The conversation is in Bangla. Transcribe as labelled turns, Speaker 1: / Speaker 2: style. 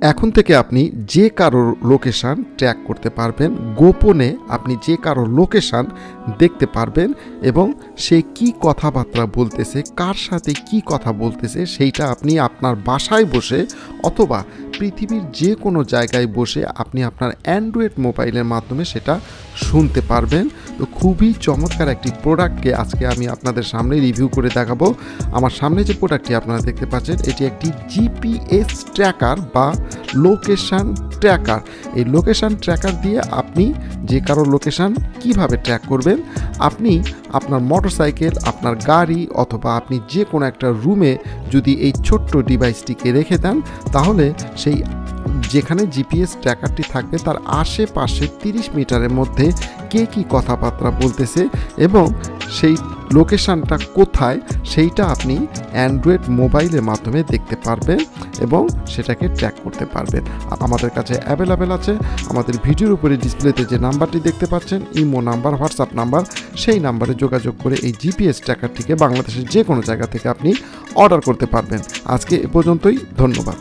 Speaker 1: এখন থেকে আপনি যে কারোর লোকেশান ট্র্যাক করতে পারবেন, গোপনে আপনি যে কারোর লোকেশান দেখতে পারবেন এবং সে কি কথাবার্তা বলতেছে, কার সাথে কি কথা বলতেছে সেইটা আপনি আপনার বাসায় বসে অথবা পৃথিবীর যে কোনো জায়গায় বসে আপনি আপনার অ্যান্ড্রয়েড মোবাইলের মাধ্যমে সেটা শুনতে পারবেন। তো খুবই চমৎকার একটি প্রোডাক্টকে আজকে আমি আপনাদের সামনে রিভিউ করে দেখাবো। আমার সামনে যে প্রোডাক্টটি আপনারা দেখতে পাচ্ছেন এটি একটি জিপিএস ট্র্যাকার বা লোকেশান ট্র্যাকার। এই লোকেশান ট্র্যাকার দিয়ে আপনি যে কারো লোকেশান কিভাবে ট্র্যাক করবেন, আপনি আপনার মোটরসাইকেল, আপনার গাড়ি অথবা আপনি যে কোনো একটা রুমে যদি এই ছোট্ট ডিভাইসটিকে রেখে দেন তাহলে সেই যেখানে জিপিএস ট্র্যাকারটি থাকবে তার আশেপাশে 30 মিটারের মধ্যে কে কী কথাবার্তা বলতেছে এবং সেই লোকেশানটা কোথায় সেইটা আপনি অ্যান্ড্রয়েড মোবাইলের মাধ্যমে দেখতে পারবেন এবং সেটাকে ট্র্যাক করতে পারবেন। আমাদের কাছে অ্যাভেলেবেল আছে আমাদের ভিডিওর উপরে ডিসপ্লেতে যে নাম্বারটি দেখতে পাচ্ছেন, ইমো নাম্বার, হোয়াটসঅ্যাপ নাম্বার, সেই নাম্বারে যোগাযোগ করে এই জিপিএস ট্র্যাকারটিকে বাংলাদেশের যে কোনো জায়গা থেকে আপনি অর্ডার করতে পারবেন। আজকে এ পর্যন্তই, ধন্যবাদ।